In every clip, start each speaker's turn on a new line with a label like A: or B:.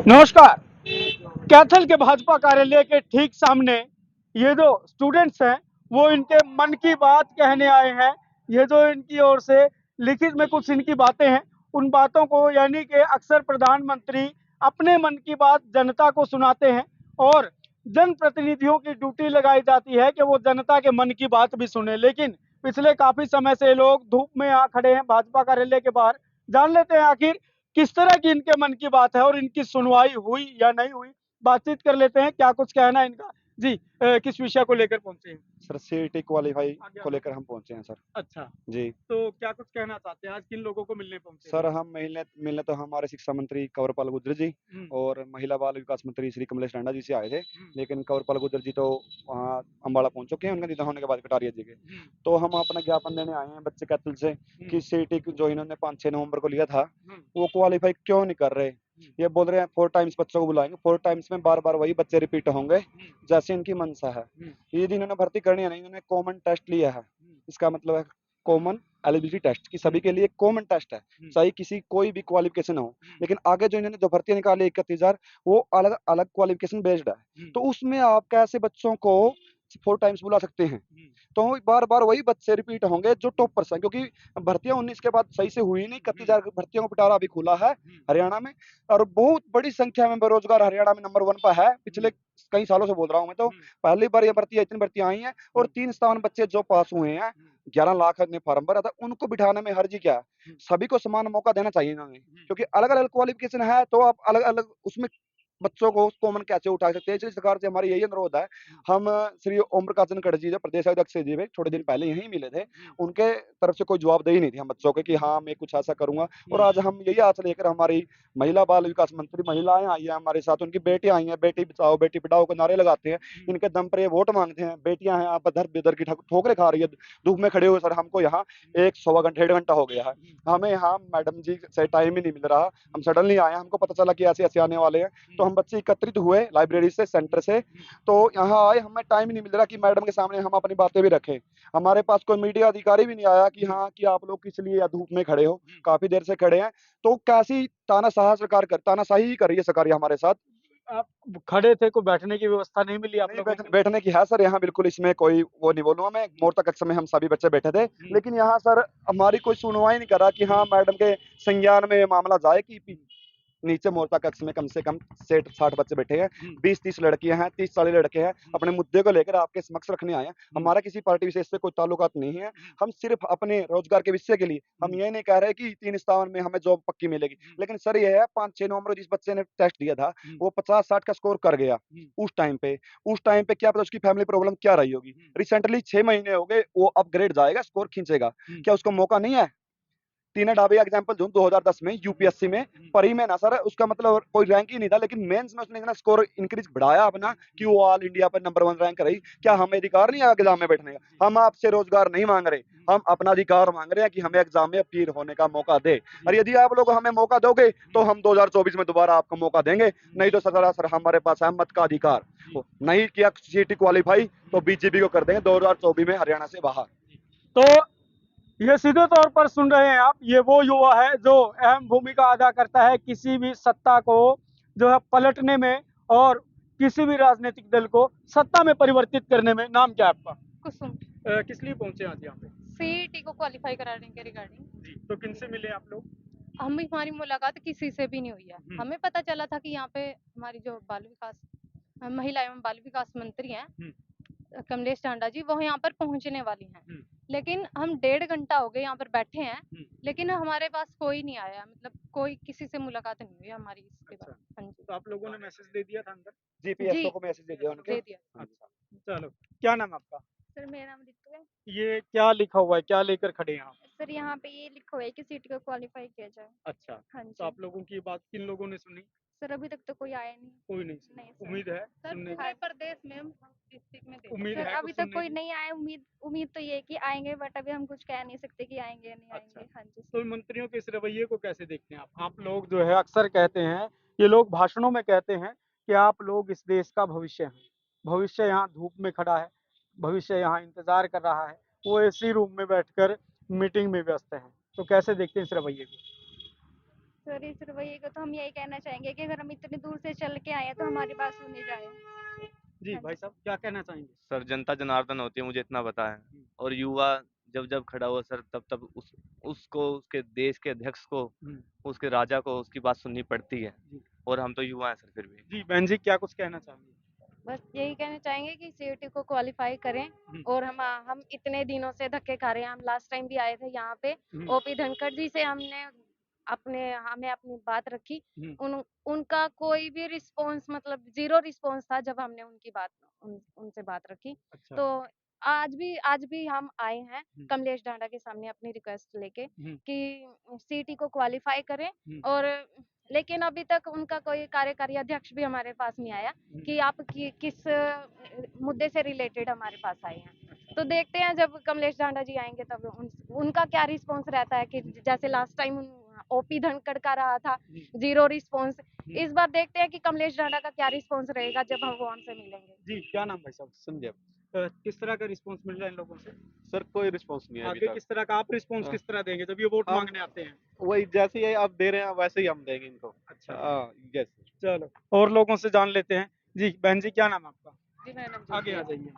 A: नमस्कार। कैथल के भाजपा कार्यालय के ठीक सामने ये जो स्टूडेंट्स हैं वो इनके मन की बात कहने आए हैं। ये जो इनकी ओर से लिखित में कुछ इनकी बातें हैं, उन बातों को यानी कि अक्सर प्रधानमंत्री अपने मन की बात जनता को सुनाते हैं और जनप्रतिनिधियों की ड्यूटी लगाई जाती है कि वो जनता के मन की बात भी सुने। लेकिन पिछले काफी समय से लोग धूप में आ खड़े हैं भाजपा कार्यालय के बाहर। जान लेते हैं आखिर किस तरह की इनके मन की बात है और इनकी सुनवाई हुई या नहीं हुई। बातचीत कर लेते हैं, क्या कुछ कहना है इनका। जी, किस विषय को लेकर पहुंचे हैं?
B: सर सीईटी क्वालीफाई
A: आगे
B: को
A: आगे।
B: लेकर हम पहुंचे हैं सर।
A: अच्छा,
B: जी।
A: तो क्या कुछ कहना चाहते हैं? आज किन लोगों को मिलने पहुंचे हैं?
B: सर हम मिलने मिलने तो हमारे शिक्षा मंत्री कंवरपाल गुर्जर जी
A: हम्म,
B: और महिला बाल विकास मंत्री श्री कमलेश टांडा जी से आए थे।
A: हम्म,
B: लेकिन कंवरपाल गुर्जर जी तो वहाँ अम्बाड़ा पहुंच चुके हैं, उनका निधन होने के बाद कटारिया जी के।
A: हम्म,
B: तो हम अपना ज्ञापन देने आए हैं बच्चे कैथल से कि सीईटी जो इन्होंने 5-6 नवंबर को लिया था
A: हम्म,
B: वो क्वालिफाई क्यों नहीं कर रहे। ये बोल रहे हैं 4 टाइम्स बच्चों को बुलाएंगे, 4 टाइम्स में बार बार वही बच्चे रिपीट होंगे
A: हम्म,
B: जैसे इनकी मंशा है।
A: हम्म,
B: ये इन्होंने भर्ती करनी है नहीं, इन्होंने कॉमन टेस्ट लिया है। इसका मतलब है कॉमन एलिजिबिलिटी टेस्ट की सभी के लिए कॉमन टेस्ट है, चाहे किसी कोई भी क्वालिफिकेशन हो। लेकिन आगे जो इन्होंने जो भर्ती निकाली 31,000 वो अलग अलग क्वालिफिकेशन बेस्ड है। तो उसमें आप कैसे बच्चों को 4 टाइम्स बुला सकते हैं? तो बार बार वही बच्चे रिपीट होंगे जो टॉपर्स हैं, क्योंकि भर्तियां 19 के बाद सही से हुई नहीं। 31,000 भर्तियों का पिटारा अभी खुला है हरियाणा में और बहुत बड़ी संख्या में बेरोजगार हरियाणा में नंबर 1 पर है। पिछले कई सालों से बोल रहा हूँ मैं, तो पहली बार ये भर्ती इतनी भर्तियां आई हैं और 357 बच्चे जो पास हुए हैं, 11 लाख ने फॉर्म भरा था, उनको बिठाने में हर्जी क्या है? सभी को समान मौका देना चाहिए इन्होंने, क्योंकि अलग अलग क्वालिफिकेशन है तो आप अलग अलग उसमें बच्चों को कॉमन कैसे उठा सकते हैं। इसलिए सरकार से हमारी यही अनुरोध है। हम श्री ओम प्रकाश धनखड़ जी जो प्रदेश अध्यक्ष जी थे, थोड़े दिन पहले यहीं मिले थे। उनके तरफ से कोई जवाबदेही नहीं थी हम बच्चों के कि हाँ मैं कुछ ऐसा करूंगा। और आज हम यही आशा लेकर हमारी महिला बाल विकास मंत्री महिलाएं आई हैं हमारे साथ, उनकी बेटियां आई हैं, बेटी बचाओ बेटी पढ़ाओ के नारे लगाते हैं। इनके दम पर ये वोट मांगते हैं। बेटियां हैं आप दर बेदर की ठोकरें खा रही है धूप में खड़े हुए। सर हमको यहाँ एक सवा घंटा 1.5 घंटा हो गया है, हमें यहाँ मैडम जी से टाइम ही नहीं मिल रहा। हम सडनली आए, हमको पता चला कि ऐसे ऐसे आने वाले हैं, तो हम बच्चे एकत्रित हुए लाइब्रेरी से, सेंटर से। तो यहाँ आए, हमें टाइम ही नहीं मिल रहा कि मैडम के सामने हम अपनी बातें भी रखें। हमारे पास कोई मीडिया अधिकारी भी नहीं आया कि हाँ कि आप लोग किस लिए या धूप में खड़े हो, काफी देर से खड़े हैं। तो कैसी तानाशाही ही कर रही है सरकार हमारे साथ।
A: आप खड़े थे, को बैठने की व्यवस्था नहीं मिली आप
B: नहीं,
A: लोगों को?
B: बैठने की है सर यहाँ, बिल्कुल इसमें कोई वो नहीं बोलूंगा मैं। मोर्चा कक्ष में हम सभी बच्चे बैठे थे, लेकिन यहाँ सर हमारी कोई सुनवाई नहीं कर रहा कि हाँ मैडम के संज्ञान में ये मामला जाए कि नीचे मोर्चा कक्ष में कम से कम 60 बच्चे बैठे हैं, 20-30 लड़कियां हैं, 30-40 लड़के हैं, अपने मुद्दे को लेकर आपके समक्ष रखने आए हैं। हमारा किसी पार्टी विशेष से कोई ताल्लुकात नहीं है। हम सिर्फ अपने रोजगार के विषय के लिए, हम ये नहीं कह रहे कि 357 में हमें जॉब पक्की मिलेगी। लेकिन सर ये है 5-6 नवंबर जिस बच्चे ने टेस्ट दिया था वो 50-60 का स्कोर कर गया उस टाइम पे क्या पता उसकी फैमिली प्रॉब्लम क्या रही होगी। रिसेंटली 6 महीने हो गए, वो अपग्रेड जाएगा, स्कोर खींचेगा, क्या उसको मौका नहीं है? तीन डाबी एग्जांपल दूं, 2010 में यूपीएससी में परी में ना सर उसका मतलब कोई रैंक ही नहीं था, लेकिन मेंस में उसने इतना स्कोर इंक्रीज बढ़ाया अपना कि वो ऑल इंडिया पर नंबर 1 रैंक रही। क्या हमें अधिकार नहीं है एग्जाम में बैठने का? हम आपसे रोजगार नहीं मांग रहे, हम अपना अधिकार मांग रहे हैं कि हमें एग्जाम में अपीयर होने का मौका दे। और यदि आप लोग हमें मौका दोगे तो हम 2024 में दोबारा आपको मौका देंगे, नहीं तो सर हमारे पास है मत का अधिकार। नहीं किया सीटी क्वालिफाई तो बीजेपी को कर देंगे 2024 में हरियाणा से बाहर।
A: तो ये सीधे तौर पर सुन रहे हैं आप, ये वो युवा है जो अहम भूमिका अदा करता है किसी भी सत्ता को जो है पलटने में और किसी भी राजनीतिक दल को सत्ता में परिवर्तित करने में। नाम क्या है आपका?
C: कुसुम।
A: किस लिए पहुंचे आज यहाँ पे?
C: सीईटी को क्वालिफाई कराने के रिगार्डिंग
A: जी, तो किनसे मिले आप लोग?
C: हमारी मुलाकात किसी से भी नहीं हुई है। हमें पता चला था कि यहाँ पे हमारी जो महिला एवं बाल विकास मंत्री हैं कमलेश टांडा जी, वो यहाँ पर पहुंचने वाली हैं। लेकिन हम 1.5 घंटा हो गए यहाँ पर बैठे हैं, लेकिन हमारे पास कोई नहीं आया, मतलब कोई किसी से मुलाकात नहीं हुई हमारी इसके बाद। हाँ जी,
A: तो आप लोगों ने मैसेज दे दिया था अंदर?
B: जीपीएसओ
C: जी
B: को मैसेज दे दिया उनके।
C: दे दिया।
A: अच्छा, चलो। क्या नाम है आपका?
D: सर मेरा नाम रितु है।
A: ये क्या लिखा हुआ है, क्या लेकर खड़े हैं आप?
D: सर यहाँ पे ये लिखा हुआ है कि सीट को क्वालिफाई किया जाए।
A: अच्छा,
D: हाँ
A: तो
D: जी।
A: आप लोगों की बात किन लोगों ने सुनी?
D: सर अभी तक तो कोई आया नहीं।
A: कोई नहीं सुनी।
D: नहीं सर।
A: उम्मीद है
C: सर
A: सुनने
C: पूरे
A: की?
C: प्रदेश में हम डिस्ट्रिक्ट में
A: उम्मीद
D: सर
A: है
D: अभी
A: कुछ
D: तक
A: सुनने
D: कोई
A: की?
D: नहीं आया। उम्मीद तो ये है कि आएंगे, बट अभी हम कुछ कह नहीं सकते कि आएंगे या नहीं
A: अच्छा,
D: आएंगे। हाँ जी
A: तो
D: सर।
A: मंत्रियों के इस रवैये को कैसे देखते हैं आप? लोग जो है अक्सर कहते हैं, ये लोग भाषणों में कहते हैं कि आप लोग इस देश का भविष्य हैं। भविष्य यहाँ धूप में खड़ा है, भविष्य यहाँ इंतजार कर रहा है, वो एसी रूम में बैठकर मीटिंग में व्यस्त हैं। तो कैसे देखते हैं इस रवैये को?
D: सर इस रवैये को तो हम यही कहना चाहेंगे कि अगर हम इतनी दूर से चल के आए हैं तो हमारी बात सुनी जाए।
A: जी भाई साहब क्या कहना चाहेंगे?
E: सर जनता जनार्दन होती है, मुझे इतना पता है। और युवा जब जब खड़ा हुआ सर, तब तब उसको, उसके देश के अध्यक्ष को, उसके राजा को उसकी बात सुननी पड़ती है।
A: जी।
E: और हम तो युवा हैं सर फिर भी।
A: जी बहन जी क्या कुछ कहना चाहेंगे?
C: बस यही कहना चाहेंगे कि सीईटी को क्वालिफाई करें। और हम इतने दिनों से धक्के खा रहे हैं। हम लास्ट टाइम भी आए थे यहाँ पे, ओपी धनखड़ जी से हमें अपनी बात रखी। उनका कोई भी रिस्पॉन्स, मतलब जीरो रिस्पॉन्स था जब हमने उनसे बात रखी।
A: अच्छा।
C: तो आज भी हम आए हैं कमलेश ढांडा के सामने अपनी रिक्वेस्ट लेके कि सीईटी को क्वालिफाई करें। और लेकिन अभी तक उनका कोई कार्यकारी अध्यक्ष भी हमारे पास नहीं आया कि आप किस मुद्दे से रिलेटेड हमारे पास आए हैं। तो देखते हैं जब कमलेश ढांडा जी आएंगे तब उनका क्या रिस्पॉन्स रहता है। कि जैसे लास्ट टाइम ओपी धनखड़ का रहा था जीरो रिस्पॉन्स, इस बार देखते हैं कि कमलेश ढांडा का क्या रिस्पॉन्स रहेगा जब वो हमसे मिलेंगे।
A: जी क्या नाम भाई साहब?
F: संदीप।
A: किस तरह का रिस्पॉन्स मिल रहा है इन लोगों से?
F: सर कोई रिस्पांस नहीं है अभी
A: आगे
F: तक।
A: किस तरह का आप रिस्पॉन्स
F: हाँ।
A: किस तरह देंगे जब ये वोट
F: हम-
A: मांगने आते हैं?
F: वही जैसे ही आप दे रहे हैं वैसे ही हम देंगे इनको।
A: अच्छा
F: यस।
A: चलो और लोगों से जान लेते हैं। जी बहन जी क्या नाम है आपका?
C: जी मेरा नाम
A: आगे आ जाइए।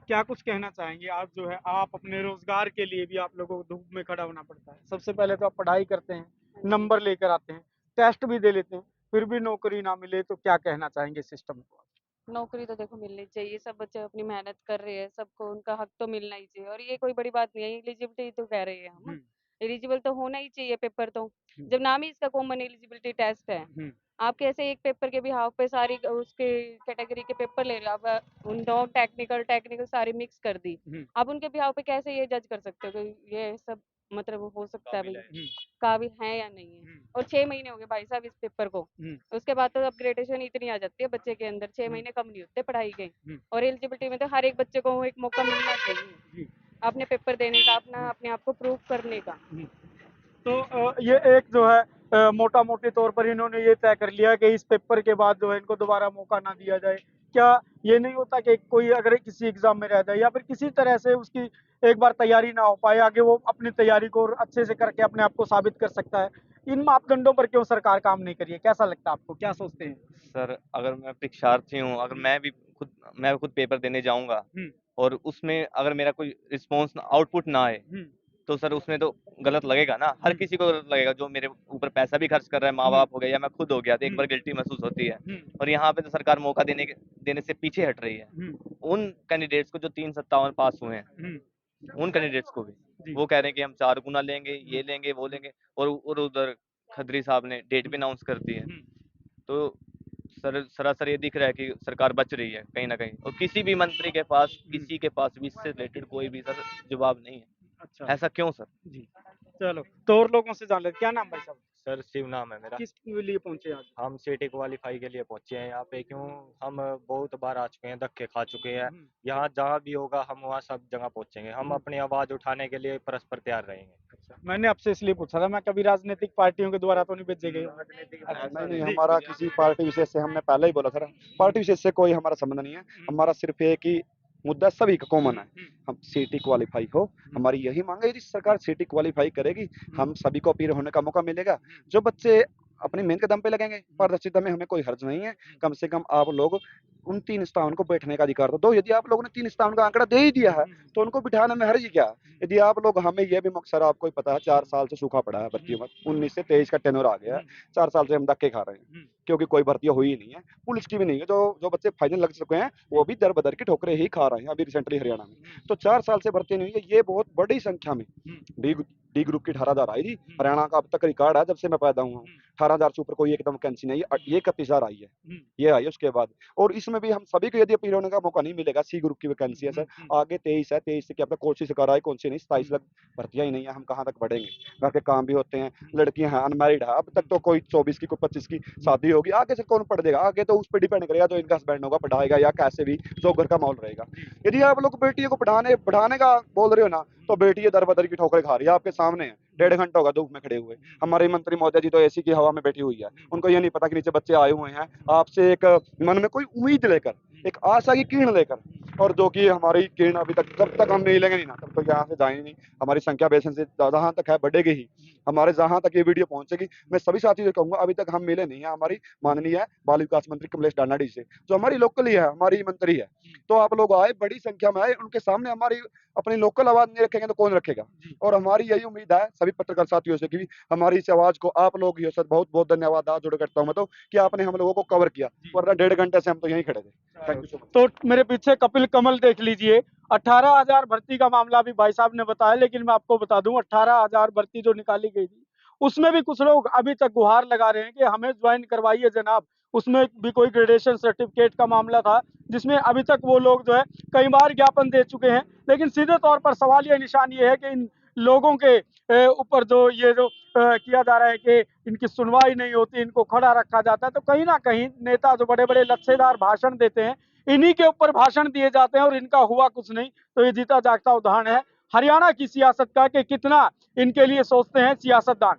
A: क्या कुछ कहना चाहेंगे? आज जो है आप अपने रोजगार के लिए भी आप लोगों को धूप में खड़ा होना पड़ता है। सबसे पहले तो आप पढ़ाई करते हैं, नंबर लेकर आते हैं, टेस्ट भी दे लेते हैं, फिर भी नौकरी ना मिले तो क्या कहना चाहेंगे सिस्टम को?
G: नौकरी तो देखो मिलनी चाहिए। सब बच्चे अपनी मेहनत कर रहे हैं, सबको उनका हक तो मिलना ही चाहिए। और ये कोई बड़ी बात नहीं है, एलिजिबिलिटी तो कह रहे हैं हम, एलिजिबल तो होना ही चाहिए पेपर तो। जब नाम ही इसका कॉमन एलिजिबिलिटी टेस्ट है, आप कैसे एक पेपर के बिहाव पे सारी उसके कैटेगरी के पेपर ले रहे हो? आप उन नॉन टेक्निकल सारी मिक्स कर दी। आप उनके बिहाव पे कैसे ये जज कर सकते हो कि ये सब मतलब हो सकता है भाई काबिल है या नहीं है? और 6 महीने हो गए भाई साहब इस पेपर को। उसके बाद तो अपग्रेडेशन इतनी आ जाती है बच्चे के अंदर, 6 महीने कम नहीं होते पढ़ाई के। और एलिजिबिलिटी में तो हर एक बच्चे को एक मौका मिलना चाहिए अपने पेपर देने का, अपने आप को प्रूव करने का।
A: तो ये एक जो है मोटा मोटे तौर पर इन्होंने ये तय कर लिया कि इस पेपर के बाद जो है इनको दोबारा मौका ना दिया जाए। क्या ये नहीं होता कि कोई अगर किसी एग्जाम में रह जाए या फिर किसी तरह से उसकी एक बार तैयारी ना हो पाए, आगे वो अपनी तैयारी को अच्छे से करके अपने आप को साबित कर सकता है? इन मापदंडों पर क्यों सरकार काम नहीं कर रही है? कैसा लगता है आपको? क्या सोचते हैं?
E: सर अगर मैं परीक्षार्थी हूँ, अगर मैं खुद पेपर देने जाऊंगा और उसमें अगर मेरा कोई रिस्पॉन्स आउटपुट ना आए, तो सर उसमें तो गलत लगेगा ना। हर किसी को गलत लगेगा जो मेरे ऊपर पैसा भी खर्च कर रहा है, माँ बाप हो गया या मैं खुद हो गया, तो एक बार गिल्टी महसूस होती है। और यहाँ पे तो सरकार मौका देने से पीछे हट रही है। उन कैंडिडेट्स को जो 357 पास हुए हैं, उन कैंडिडेट्स को भी वो कह रहे हैं कि हम 4 गुना लेंगे, ये लेंगे, वो लेंगे। और उधर खत्री साहब ने डेट भी अनाउंस कर दी है। तो सरासर ये दिख रहा है कि सरकार बच रही है कहीं ना कहीं। और किसी भी मंत्री के पास, किसी के पास भी इससे रिलेटेड कोई भी सर जवाब नहीं है।
A: अच्छा
E: ऐसा क्यों सर?
A: जी चलो तो और लोगों से जान लेते। क्या नाम भाई साहब?
H: सर शिव नाम है मेरा।
A: किस लिए पहुंचे आज?
H: हम सीटी क्वालिफाई के लिए पहुंचे हैं यहाँ पे। क्यों? हम बहुत बार आ चुके हैं, धक्के खा चुके हैं। यहाँ जहाँ भी होगा हम वहाँ सब जगह पहुंचेंगे। हम अपनी आवाज उठाने के लिए परस्पर तैयार रहेंगे।
A: मैंने आपसे इसलिए पूछा था, मैं कभी राजनीतिक पार्टियों के द्वारा तो नहीं भेजे गए?
B: नहीं, हमारा किसी पार्टी विशेष से, हमने पहले ही बोला सर, पार्टी विशेष से कोई हमारा संबंध नहीं है। हमारा सिर्फ एक ही मुद्दा सभी का कॉमन है, हम सीटी क्वालिफाई हो। हमारी यही मांग है, यदि सरकार सीटी क्वालिफाई करेगी हम सभी को अपील होने का मौका मिलेगा। जो बच्चे अपनी मेहनत के दम पे लगेंगे, पारदर्शिता में हमें कोई हर्ज नहीं है। कम से कम आप लोग उन 357 को बैठने का अधिकार तो दो। यदि आप लोगों ने 357 का आंकड़ा दे ही दिया है तो उनको बिठाने में हर्ज क्या है? यदि आप लोग, हमें यह भी सर आपको ही पता है 4 साल से सूखा पड़ा है भर्तियों में, 19 से 23 का टेन्योर आ गया है। 4 साल से हम धक्के खा रहे हैं क्योंकि कोई भर्ती हुई ही नहीं है, पुलिस की भी नहीं है। जो बच्चे फाइनल लग चुके हैं वो भी दर बदर की ठोकरें ही खा रहे हैं अभी रिसेंटली हरियाणा में। तो 4 साल से भर्ती नहीं हुई है, ये बहुत बड़ी संख्या में। डी ग्रुप की 18,000 आई थी, हरियाणा का अब तक रिकॉर्ड है जब से मैं पैदा हुआ हूँ। 18,000 से ऊपर कोई एकदम वैकेंसी नहीं है, ये 31,000 आई है, ये आई है उसके बाद। और इसमें भी हम सभी को यदि अपील होने का मौका नहीं मिलेगा, सी ग्रुप की वैकेंसी है सर, आगे 23 है, 23 से क्या पता कोशिश कर रहा है, कौन सी नहीं, 27 लाख भर्तियां ही नहीं है, हम कहाँ तक बढ़ेंगे? घर के काम भी होते हैं, लड़कियां हैं, अनमैरिड है, अब तक तो कोई 24 की कोई 25 की शादी होगी, आगे से कौन पढ़ देगा? आगे तो उस पर डिपेंड करेगा जो इनका हस्बैंड होगा पढ़ाएगा या कैसे भी जो घर का माहौल रहेगा। यदि आप लोग बेटियों को बढ़ाने का बोल रहे हो ना, तो बेटी दर बदर की ठोकरें खा रही है, आपके सामने है। 1.5 घंटा होगा धूप में खड़े हुए। हमारे मंत्री महोदय जी तो एसी की हवा में बैठी हुई है, उनको ये नहीं पता कि नीचे बच्चे आए हुए हैं आपसे एक मन में कोई उम्मीद लेकर, एक आशा की किरण लेकर, और जो कि हमारी किरण अभी तक, जब तक हम नहीं लेंगे नहीं ना तब तक यहाँ से जाएंगे नहीं। हमारी संख्या बेसन से जहाँ तक है बढ़ेगी ही, हमारे जहां तक ये वीडियो पहुंचेगी, मैं सभी साथियों से कहूंगा, अभी तक हम मिले नहीं हैं हमारी माननीय बाल विकास मंत्री कमलेश डांडा जी से, जो हमारी लोकल ही है, हमारी मंत्री है। तो आप लोग आए, बड़ी संख्या में आए, उनके सामने हमारी अपनी लोकल आवाज नहीं रखेंगे तो कौन रखेगा। और हमारी यही उम्मीद है सभी पत्रकार साथियों से कि हमारी इस आवाज को आप लोग ही, सर बहुत बहुत धन्यवाद हाथ जोड़ करता हूं मैं तो, कि आपने हम लोगों को कवर किया, वरना 1.5 घंटे से हम तो यहीं खड़े थे। Thank you so much.
A: तो मेरे पीछे कपिल कमल देख लीजिए, 18,000 भर्ती का मामला भी भाई साहब ने बताया, लेकिन मैं आपको बता दूं 18,000 भर्ती जो निकाली गई थी, उसमें भी कुछ लोग अभी तक गुहार लगा रहे हैं कि हमें ज्वाइन करवाइए जनाब। उसमें भी कोई ग्रेजुएशन सर्टिफिकेट का मामला था, जिसमें अभी तक वो लोग जो है कई बार ज्ञापन दे चुके हैं, लेकिन सीधे तौर पर सवाल ये निशान ये है कि इन लोगों के ऊपर जो ये जो किया जा रहा है कि इनकी सुनवाई नहीं होती, इनको खड़ा रखा जाता है, तो कहीं ना कहीं नेता जो बड़े बड़े लच्छेदार भाषण देते हैं, इन्हीं के ऊपर भाषण दिए जाते हैं और इनका हुआ कुछ नहीं। तो ये जीता जागता उदाहरण है हरियाणा की सियासत का कि कितना इनके लिए सोचते हैं सियासतदान।